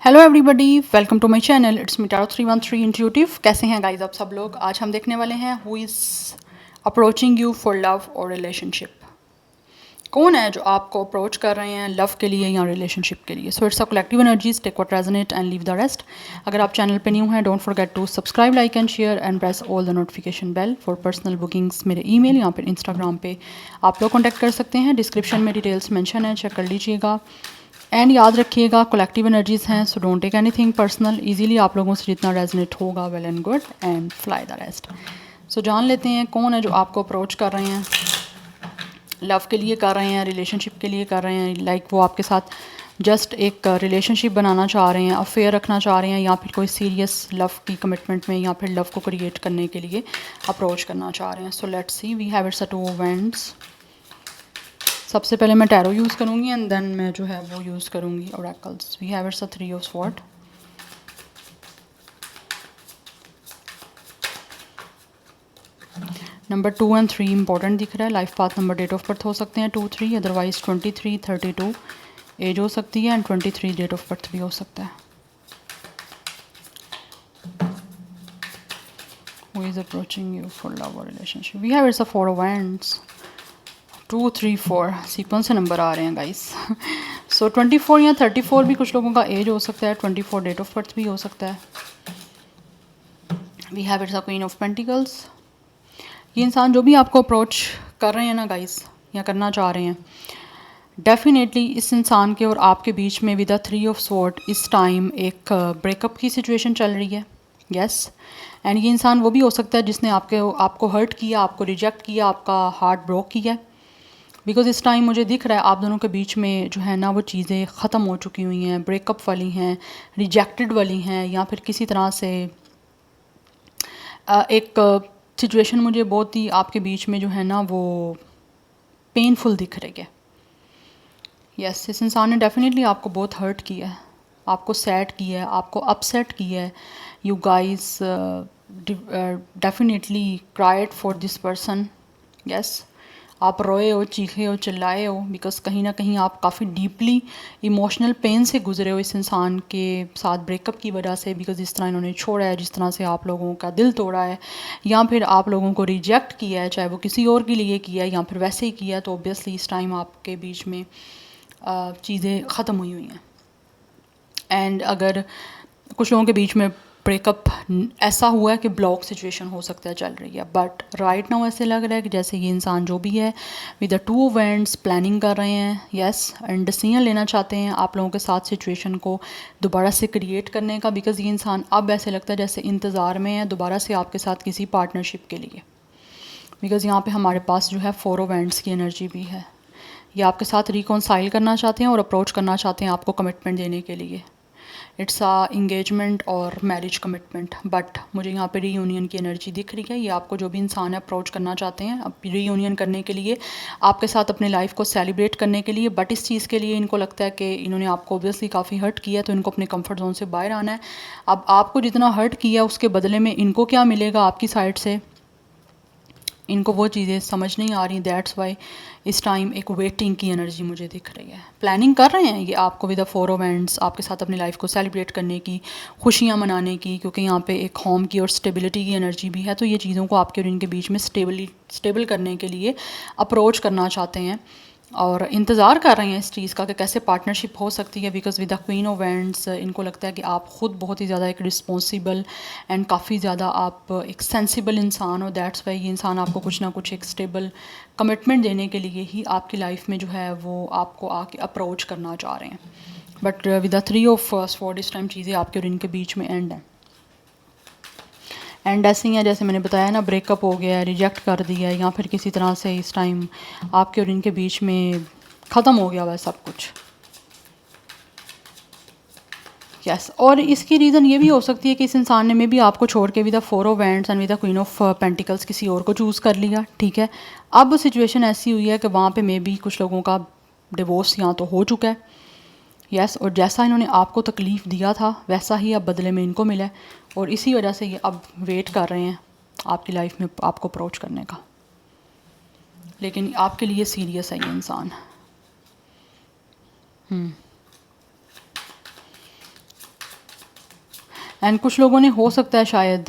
Hello everybody, welcome to my channel. It's me Taro 313 intuitive. कैसे हैं guys आप सब लोग? आज हम देखने वाले हैं who is approaching you for love और रिलेशनशिप। कौन है जो आपको अप्रोच कर रहे हैं लव के लिए या रिलेशनशिप के लिए? So it's a collective energies, take what resonate and leave the rest. अगर आप चैनल पे न्यू हैं, don't forget to subscribe, like and share and press all the notification bell for personal bookings. मेरे email या फिर Instagram पे आप लोग कॉन्टैक्ट कर सकते हैं। डिस्क्रिप्शन में डिटेल्स मेंशन है, चेक कर लीजिएगा। एंड याद रखिएगा कलेक्टिव एनर्जीज़ हैं, so don't take anything personal. Easily आप लोगों से जितना रेजनेट होगा well and good, and fly the rest. So जान लेते हैं कौन है जो आपको अप्रोच कर रहे हैं, लव के लिए कर रहे हैं, रिलेशनशिप के लिए कर रहे हैं। लाइक वो आपके साथ जस्ट एक रिलेशनशिप बनाना चाह रहे हैं, अफेयर रखना चाह रहे हैं, या फिर कोई सीरियस लव की कमिटमेंट में, या फिर लव को क्रिएट करने के लिए अप्रोच करना चाह रहे हैं। So let's see, we have it's a 2 wands. सबसे पहले मैं टैरो यूज़ करूँगी एंड देन मैं जो है वो यूज़ करूँगी oracles. We have it's a 3 of sword. Number 2 and 3 important दिख रहा है। Life path number, date of birth हो सकते हैं 2 3, अदरवाइज 23 32 एज हो सकती है, एंड 23 डेट ऑफ बर्थ भी हो सकता है। Who is approaching you for love और relationship? We have it's a 4 of wands. 2 3 4 sequence से नंबर आ रहे हैं गाइस। सो 24 या 34 भी कुछ लोगों का एज हो सकता है, 24 डेट ऑफ बर्थ भी हो सकता है। We have it's a queen of pentacles. ये इंसान जो भी आपको अप्रोच कर रहे हैं ना गाइस, या करना चाह रहे हैं, डेफिनेटली इस इंसान के और आपके बीच में विद द 3 ऑफ स्वॉर्ड इस टाइम एक ब्रेकअप की सिचुएशन चल रही है। यस, एंड ये इंसान वो भी हो सकता है जिसने आपको हर्ट किया, आपको रिजेक्ट किया, आपका हार्ट ब्रोक किया। बिकॉज इस टाइम मुझे दिख रहा है आप दोनों के बीच में जो है ना वो चीज़ें ख़त्म हो चुकी हुई हैं, ब्रेकअप वाली हैं, रिजेक्टेड वाली हैं, या फिर किसी तरह से एक सिचुएशन मुझे बहुत ही आपके बीच में जो है ना वो पेनफुल दिख रही है। यस, इस इंसान ने डेफिनेटली आपको बहुत हर्ट किया है, आपको सैड किया है, आपको अपसेट किया है। You guys definitely cried for this person. Yes, आप रोए हो, चीखे हो, चिल्लाए हो, बिकॉज कहीं ना कहीं आप काफ़ी डीपली इमोशनल पेन से गुजरे हो इस इंसान के साथ ब्रेकअप की वजह से। बिकॉज जिस तरह इन्होंने छोड़ा है, जिस तरह से आप लोगों का दिल तोड़ा है, या फिर आप लोगों को रिजेक्ट किया है, चाहे वो किसी और के लिए किया है या फिर वैसे ही किया है, तो ऑब्वियसली इस टाइम आपके बीच में चीज़ें ख़त्म हुई हुई हैं। एंड अगर कुछ लोगों के बीच में ब्रेकअप ऐसा हुआ है कि ब्लॉक सिचुएशन हो सकता है चल रही है, बट राइट नाउ ऐसे लग रहा है कि जैसे ये इंसान जो भी है विद द 2 इवेंट्स प्लानिंग कर रहे हैं। यस, एंड डिसीजन लेना चाहते हैं आप लोगों के साथ सिचुएशन को दोबारा से क्रिएट करने का। बिकॉज ये इंसान अब ऐसे लगता है जैसे इंतज़ार में है दोबारा से आपके साथ किसी पार्टनरशिप के लिए। बिकॉज यहाँ पे हमारे पास जो है 4 इवेंट्स की एनर्जी भी है। ये आपके साथ रिकॉन्साइल करना चाहते हैं और अप्रोच करना चाहते हैं आपको कमिटमेंट देने के लिए। इट्स आ इंगेजमेंट और मैरिज कमिटमेंट, बट मुझे यहाँ पे रीयूनियन की एनर्जी दिख रही है। ये आपको जो भी इंसान है अप्रोच करना चाहते हैं अब रीयूनियन करने के लिए, आपके साथ अपने लाइफ को सेलिब्रेट करने के लिए। बट इस चीज़ के लिए इनको लगता है कि इन्होंने आपको ऑब्वियसली काफ़ी हर्ट किया है, तो इनको अपने कंफर्ट जोन से बाहर आना है। अब आपको जितना हर्ट किया उसके बदले में इनको क्या मिलेगा आपकी साइड से, इनको वो चीज़ें समझ नहीं आ रही। दैट्स वाई इस टाइम एक वेटिंग की एनर्जी मुझे दिख रही है। प्लानिंग कर रहे हैं ये आपको विद द 4 इवेंट्स आपके साथ अपनी लाइफ को सेलिब्रेट करने की, खुशियाँ मनाने की, क्योंकि यहाँ पे एक होम की और स्टेबिलिटी की एनर्जी भी है। तो ये चीज़ों को आपके और इनके बीच में स्टेबल करने के लिए अप्रोच करना चाहते हैं और इंतज़ार कर रहे हैं इस चीज़ का कि कैसे पार्टनरशिप हो सकती है। Because with the queen of wands इनको लगता है कि आप ख़ुद बहुत ही ज़्यादा एक रिस्पॉन्सिबल एंड काफ़ी ज़्यादा आप एक सेंसिबल इंसान हो। दैट्स वाई ये इंसान आपको कुछ ना कुछ एक स्टेबल कमिटमेंट देने के लिए ही आपकी लाइफ में जो है वो आपको आके अप्रोच करना चाह रहे हैं। But with the 3 of sword इस टाइम चीज़ें आपके और इनके बीच में एंड है। एंड ऐसे ही है जैसे मैंने बताया ना, ब्रेकअप हो गया है, रिजेक्ट कर दिया है, या फिर किसी तरह से इस टाइम आपके और इनके बीच में ख़त्म हो गया हुआ है सब कुछ। यस, और इसकी रीज़न ये भी हो सकती है कि इस इंसान ने में भी आपको छोड़ के with the 4 of wands and with the queen of pentacles किसी और को चूज़ कर लिया। ठीक है, अब सिचुएशन ऐसी हुई है कि वहाँ पे मे भी कुछ लोगों का डिवोर्स यहाँ तो हो चुका है। यस, और जैसा इन्होंने आपको तकलीफ़ दिया था वैसा ही अब बदले में इनको मिला है, और इसी वजह से ये अब वेट कर रहे हैं आपकी लाइफ में आपको अप्रोच करने का। लेकिन आपके लिए सीरियस है ये इंसान। एंड कुछ लोगों ने हो सकता है शायद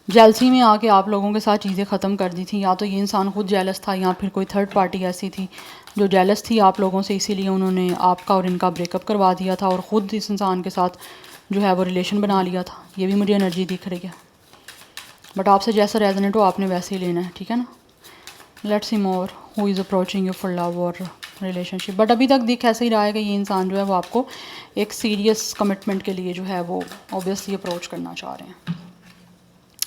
जेलसी में आके आप लोगों के साथ चीज़ें ख़त्म कर दी थी, या तो ये इंसान खुद जेलस था या फिर कोई थर्ड पार्टी ऐसी थी जो जेलस थी आप लोगों से, इसीलिए उन्होंने आपका और इनका ब्रेकअप करवा दिया था और ख़ुद इस इंसान के साथ जो है वो रिलेशन बना लिया था। ये भी मुझे एनर्जी दिख रही है, बट आपसे जैसा रेजोनेट हो आपने वैसे ही लेना है, ठीक है ना। Let's see more who is approaching you for love और रिलेशनशिप। बट अभी तक दिख ऐसे ही रहा है कि ये इंसान जो है वो आपको एक सीरियस कमिटमेंट के लिए जो है वो ऑब्वियसली अप्रोच करना चाह रहे हैं।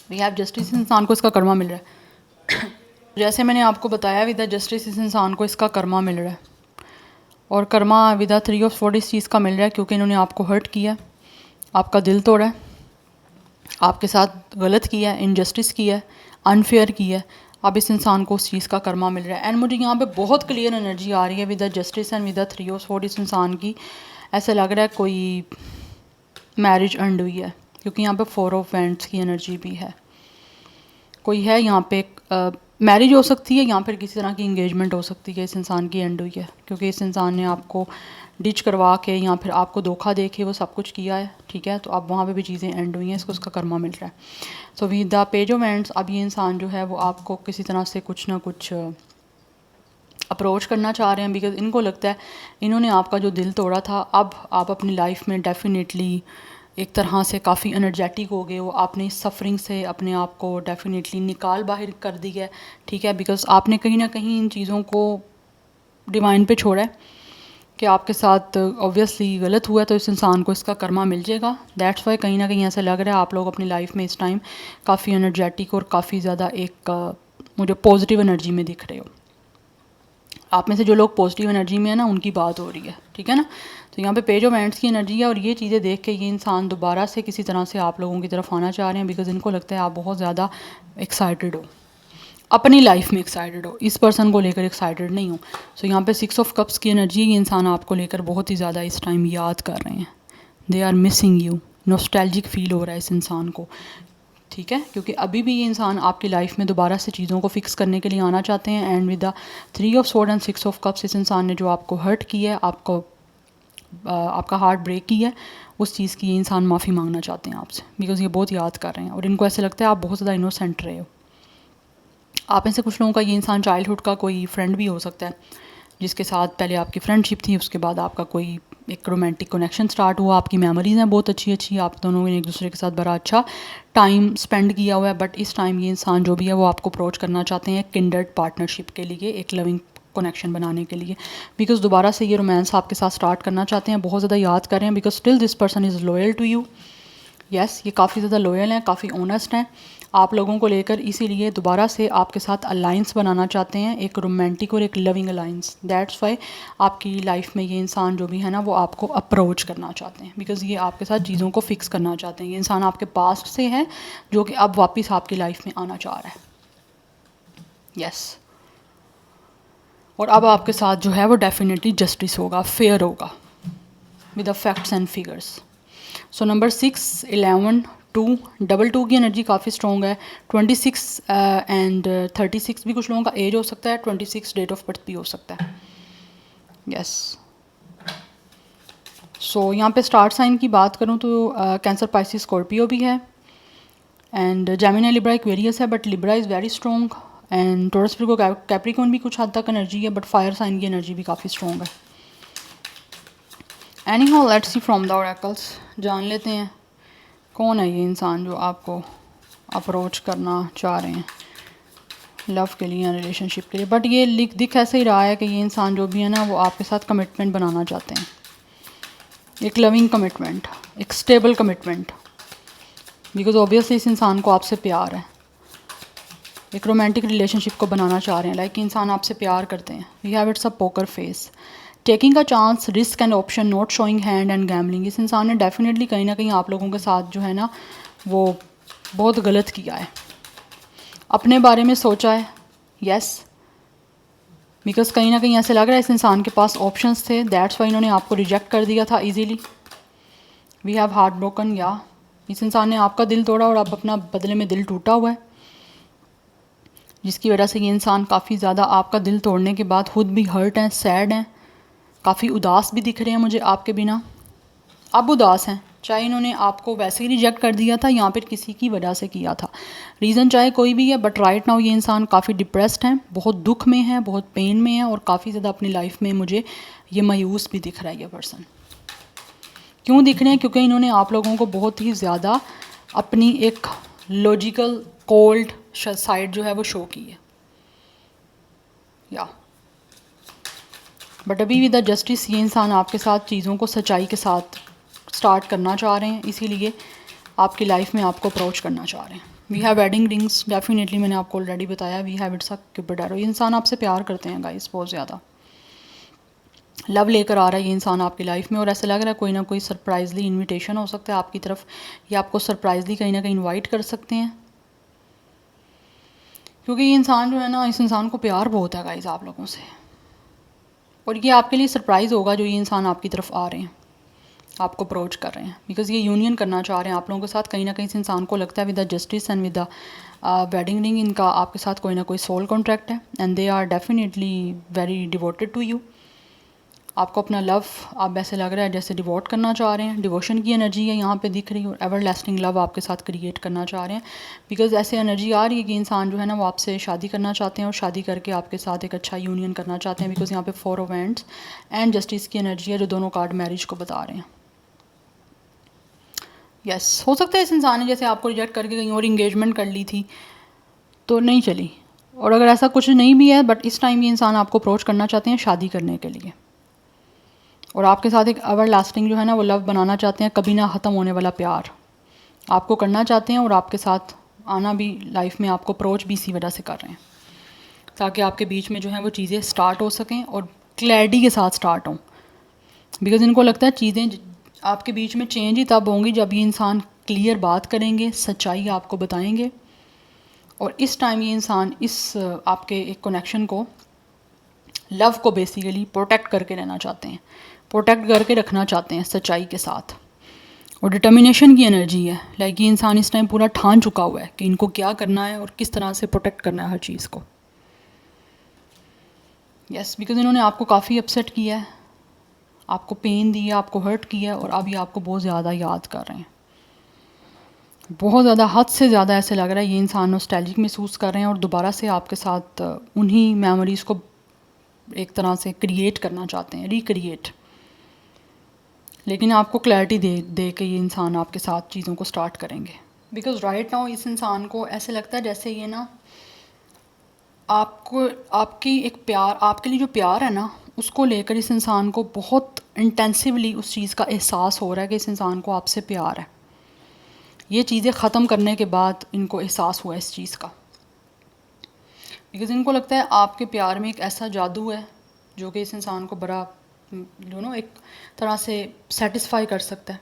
वी हैव जस्टिस, इंसान को इसका कर्मा मिल रहा है जैसे मैंने आपको बताया विद द जस्टिस इस इंसान को इसका कर्मा मिल रहा है, और Karma with the 3 of sword इस चीज़ का मिल रहा है क्योंकि इन्होंने आपको हर्ट किया, आपका दिल तोड़ा है, आपके साथ गलत किया है, इनजस्टिस किया है, अनफेयर किया है। अब इस इंसान को उस चीज़ का कर्मा मिल रहा है। एंड मुझे यहाँ पे बहुत क्लियर एनर्जी आ रही है with the justice and with the 3 of sword इस इंसान की। ऐसा लग रहा है कोई मैरिज एंड हुई है, क्योंकि यहाँ पे 4 ऑफ वैंड्स की एनर्जी भी है। कोई है यहाँ पे मैरिज हो सकती है या फिर किसी तरह की इंगेजमेंट हो सकती है, इस इंसान की एंड हुई है क्योंकि इस इंसान ने आपको डिच करवा के या फिर आपको धोखा दे के वो सब कुछ किया है, ठीक है। तो अब वहाँ पे भी चीज़ें एंड हुई हैं, इसको उसका कर्मा मिल रहा है। So with the page of ends अब ये इंसान जो है वो आपको किसी तरह से कुछ ना कुछ अप्रोच करना चाह रहे हैं, बिकॉज इनको लगता है इन्होंने आपका जो दिल तोड़ा था, अब आप अपनी लाइफ में डेफिनेटली एक तरह से काफ़ी एनर्जेटिक हो गए हो, आपने इस सफरिंग से अपने आप को डेफिनेटली निकाल बाहर कर दिया है, ठीक है। बिकॉज आपने कहीं ना कहीं इन चीज़ों को डिवाइन पे छोड़ा है कि आपके साथ ऑब्वियसली गलत हुआ है, तो इस इंसान को इसका कर्मा मिल जाएगा। दैट्स वाई कहीं ना कहीं ऐसा लग रहा है आप लोग अपनी लाइफ में इस टाइम काफ़ी एनर्जेटिक और काफ़ी ज़्यादा एक मुझे पॉजिटिव एनर्जी में दिख रहे हो। आप में से जो लोग पॉजिटिव एनर्जी में है ना उनकी बात हो रही है, ठीक है ना। तो यहाँ पे पेज ऑफ एंड्स की एनर्जी है, और ये चीज़ें देख के ये इंसान दोबारा से किसी तरह से आप लोगों की तरफ आना चाह रहे हैं, बिकॉज इनको लगता है आप बहुत ज़्यादा एक्साइटेड हो, अपनी लाइफ में एक्साइटेड हो, इस पर्सन को लेकर एक्साइटेड नहीं हो। सो यहाँ पे 6 ऑफ कप्स की एनर्जी, ये इंसान आपको लेकर बहुत ही ज़्यादा इस टाइम याद कर रहे हैं। They are missing you, nostalgic feel हो रहा है इस इंसान को, ठीक है, क्योंकि अभी भी ये इंसान आपकी लाइफ में दोबारा से चीज़ों को फिक्स करने के लिए आना चाहते हैं। And with the 3 of sword and 6 of cups इस इंसान ने जो आपको हर्ट किया है, आपका हार्ट ब्रेक किया है, उस चीज़ की ये इंसान माफ़ी मांगना चाहते हैं आपसे, बिकॉज ये बहुत याद कर रहे हैं और इनको ऐसे लगता है आप बहुत ज़्यादा इनोसेंट रहे हो। आप में से कुछ लोगों का ये इंसान चाइल्डहुड का कोई फ्रेंड भी हो सकता है, जिसके साथ पहले आपकी फ्रेंडशिप थी, उसके बाद आपका कोई एक रोमांटिक कनेक्शन स्टार्ट हुआ, आपकी मेमोरीज़ हैं बहुत अच्छी अच्छी, आप दोनों ने एक दूसरे के साथ बड़ा अच्छा टाइम स्पेंड किया हुआ है। बट इस टाइम ये इंसान जो भी है वो आपको अप्रोच करना चाहते हैं किंडर्ड पार्टनरशिप के लिए, एक लविंग कनेक्शन बनाने के लिए, बिकॉज दोबारा से ये रोमांस आपके साथ स्टार्ट करना चाहते हैं, बहुत ज़्यादा याद कर रहे हैं, because still this person is loyal to you. Yes, ये काफ़ी ज़्यादा लॉयल हैं, काफ़ी ऑनेस्ट हैं आप लोगों को लेकर, इसीलिए दोबारा से आपके साथ अलाइंस बनाना चाहते हैं, एक रोमांटिक और एक लविंग अलाइंस। दैट्स वाई आपकी लाइफ में ये इंसान जो भी है ना वो आपको अप्रोच करना चाहते हैं, बिकॉज ये आपके साथ चीज़ों को फिक्स करना चाहते हैं। ये इंसान आपके पास्ट से है जो कि अब वापस आपकी लाइफ में आना चाह रहा है। यस, और अब आपके साथ जो है वो डेफिनेटली जस्टिस होगा, फेयर होगा with the facts and figures. So number 6, 11, 2, 2 की एनर्जी काफ़ी स्ट्रॉन्ग है। 26 एंड 36 भी कुछ लोगों का एज हो सकता है, 26 डेट ऑफ बर्थ भी हो सकता है। यस, सो यहाँ पे स्टार साइन की बात करूँ तो कैंसर, पाइसिस, स्कॉर्पियो भी है, एंड जेमिनी, लिब्रा, एक्वेरियस है, but Libra is very strong, and Taurus, को कैप्रिकॉर्न भी कुछ हद तक एनर्जी है, बट फायर साइन की एनर्जी भी काफ़ी स्ट्रॉन्ग है। Anyhow let's see from the oracles, जान लेते हैं कौन है ये इंसान जो आपको अप्रोच करना चाह रहे हैं लव के लिए या रिलेशनशिप के लिए। बट ये दिख ऐसे ही रहा है कि ये इंसान जो भी है ना वो आपके साथ कमिटमेंट बनाना चाहते हैं, एक लविंग कमिटमेंट, एक स्टेबल कमिटमेंट, बिकॉज ऑब्वियसली इस इंसान को आपसे प्यार है, एक रोमांटिक रिलेशनशिप को बनाना चाह रहे हैं, लाइक इंसान आपसे प्यार करते हैं। We have it's a poker face, taking a chance, risk and option, not showing hand and gambling. इस इंसान ने डेफिनेटली कहीं ना कहीं आप लोगों के साथ जो है ना वो बहुत गलत किया है, अपने बारे में सोचा है। यस, बिकॉज कहीं ना कहीं ऐसे लग रहा है इस इंसान के पास ऑप्शंस थे, दैट्स वाई इन्होंने आपको रिजेक्ट कर दिया था easily. We have heart broken, या इस इंसान ने आपका दिल तोड़ा और अब अपना बदले में दिल टूटा हुआ है, जिसकी वजह से ये इंसान काफ़ी ज़्यादा आपका दिल तोड़ने के बाद खुद भी हर्ट हैं, सैड हैं, काफ़ी उदास भी दिख रहे हैं मुझे आपके बिना, अब उदास हैं, चाहे इन्होंने आपको वैसे ही रिजेक्ट कर दिया था या फिर किसी की वजह से किया था, रीज़न चाहे कोई भी है, बट राइट नाउ ये इंसान काफ़ी डिप्रेस्ड है, बहुत दुख में है, बहुत पेन में है और काफ़ी ज़्यादा अपनी लाइफ में मुझे ये मायूस भी दिख रहा है ये पर्सन। क्यों दिख रहे हैं? क्योंकि इन्होंने आप लोगों को बहुत ही ज़्यादा अपनी एक लॉजिकल कोल्ड साइड जो है वो शो की है, या बट अभी विद द जस्टिस ये इंसान आपके साथ चीज़ों को सच्चाई के साथ स्टार्ट करना चाह रहे हैं, इसीलिए आपकी लाइफ में आपको अप्रोच करना चाह रहे हैं। We have wedding rings, definitely मैंने आपको ऑलरेडी बताया, we have it's a cupid arrow. ये इंसान आपसे प्यार करते हैं गाइस, बहुत ज़्यादा लव लेकर आ रहा है ये इंसान आपकी लाइफ में, और ऐसा लग रहा है कोई ना कोई सरप्राइजली इनविटेशन हो सकता है आपकी तरफ, या आपको सरप्राइजली कहीं ना कहीं इन्वाइट कर सकते हैं, क्योंकि ये इंसान जो है ना, इस इंसान को प्यार बहुत है गाइस आप लोगों से, और ये आपके लिए सरप्राइज़ होगा जो ये इंसान आपकी तरफ आ रहे हैं, आपको अप्रोच कर रहे हैं, बिकॉज ये यूनियन करना चाह रहे हैं आप लोगों के साथ। कहीं ना कहीं इस इंसान को लगता है with the justice and with the wedding ring इनका आपके साथ कोई ना कोई सोल कॉन्ट्रैक्ट है, and they are definitely very devoted to you. आपको अपना लव आप ऐसे लग रहा है जैसे डिवोट करना चाह रहे हैं, डिवोशन की एनर्जी है यहाँ पे दिख रही है, और एवर लास्टिंग लव आपके साथ क्रिएट करना चाह रहे हैं, बिकॉज ऐसे एनर्जी आ रही है कि इंसान जो है ना वो आपसे शादी करना चाहते हैं, और शादी करके आपके साथ एक अच्छा यूनियन करना चाहते हैं, बिकॉज यहाँ पे 4 ऑफ वैंड्स एंड जस्टिस की एनर्जी है, जो दोनों कार्ड मैरिज को बता रहे हैं। यस हो सकता है इस इंसान ने जैसे आपको रिजेक्ट करके कहीं और इंगेजमेंट कर ली थी तो नहीं चली, और अगर ऐसा कुछ नहीं भी है, बट इस टाइम ये इंसान आपको अप्रोच करना चाहते हैं शादी करने के लिए, और आपके साथ एक एवर लास्टिंग जो है ना वो लव बनाना चाहते हैं, कभी ना ख़त्म होने वाला प्यार आपको करना चाहते हैं, और आपके साथ आना भी लाइफ में आपको अप्रोच भी इसी वजह से कर रहे हैं, ताकि आपके बीच में जो है वो चीज़ें स्टार्ट हो सकें और क्लैरिटी के साथ स्टार्ट हों, बिकॉज इनको लगता है चीज़ें आपके बीच में चेंज ही तब होंगी जब ये इंसान क्लियर बात करेंगे, सच्चाई आपको बताएंगे, और इस टाइम ये इंसान इस आपके एक कनेक्शन को, लव को बेसिकली प्रोटेक्ट करके रहना चाहते हैं, प्रोटेक्ट करके रखना चाहते हैं सच्चाई के साथ, और डिटर्मिनेशन की एनर्जी है, लाइक ये इंसान इस टाइम पूरा ठान चुका हुआ है कि इनको क्या करना है और किस तरह से प्रोटेक्ट करना है हर चीज़ को। यस बिकॉज इन्होंने आपको काफ़ी अपसेट किया है, आपको पेन दिया, आपको हर्ट किया, और अब ये आपको बहुत ज़्यादा याद कर रहे हैं, बहुत ज़्यादा, हद से ज़्यादा ऐसे लग रहा है ये इंसान नॉस्टैल्जिक महसूस कर रहे हैं, और दोबारा से आपके साथ उन्हीं मेमोरीज़ को एक तरह से क्रिएट करना चाहते हैं, रिक्रिएट, लेकिन आपको क्लैरिटी दे के ये इंसान आपके साथ चीज़ों को स्टार्ट करेंगे, बिकॉज राइट नाउ इस इंसान को ऐसे लगता है जैसे ये ना आपको, आपकी एक प्यार, आपके लिए जो प्यार है ना उसको लेकर इस इंसान को बहुत इंटेंसिवली उस चीज़ का एहसास हो रहा है कि इस इंसान को आपसे प्यार है। ये चीज़ें ख़त्म करने के बाद इनको एहसास हुआ इस चीज़ का, बिकॉज़ इनको लगता है आपके प्यार में एक ऐसा जादू है जो कि इस इंसान को बड़ा एक तरह से सेटिस्फाई कर सकता है।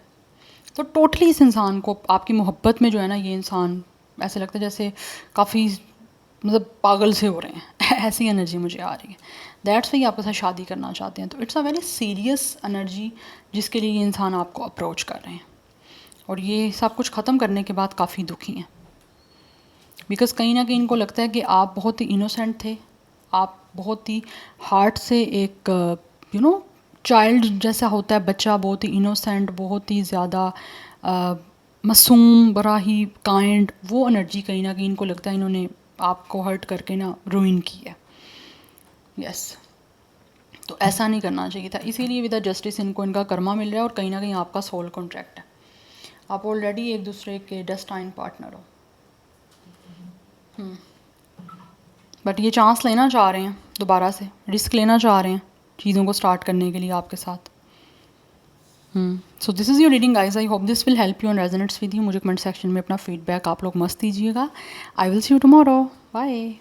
तो टोटली इस इंसान को आपकी मोहब्बत में जो है ना, ये इंसान ऐसे लगता है जैसे काफ़ी मतलब पागल से हो रहे हैं ऐसी एनर्जी मुझे आ रही है, दैट्स वाई आपके साथ शादी करना चाहते हैं। तो it's a very serious energy जिसके लिए ये इंसान आपको अप्रोच कर रहे हैं, और ये सब कुछ ख़त्म करने के बाद काफ़ी दुखी हैं, बिकॉज़ कहीं ना कहीं इनको लगता है कि आप बहुत ही इनोसेंट थे, आप बहुत ही हार्ट से एक चाइल्ड जैसा होता है बच्चा, बहुत ही इनोसेंट, बहुत ही ज़्यादा मासूम, बड़ा ही काइंड, वो एनर्जी कहीं ना कहीं इनको लगता है इन्होंने आपको हर्ट करके ना रूइन की है। यस तो ऐसा नहीं करना चाहिए था, इसीलिए विद द जस्टिस इनको इनका कर्मा मिल रहा है, और कहीं ना कहीं आपका सोल कॉन्ट्रैक्ट है, आप ऑलरेडी एक दूसरे के डेस्टाइन पार्टनर हो। बट ये चांस लेना चाह रहे हैं, दोबारा से रिस्क लेना चाह रहे हैं चीज़ों को स्टार्ट करने के लिए आपके साथ। So this is your reading guys, I hope this will help you and resonates with you. मुझे कमेंट सेक्शन में अपना फीडबैक आप लोग मस्त दीजिएगा। I will see you tomorrow, bye.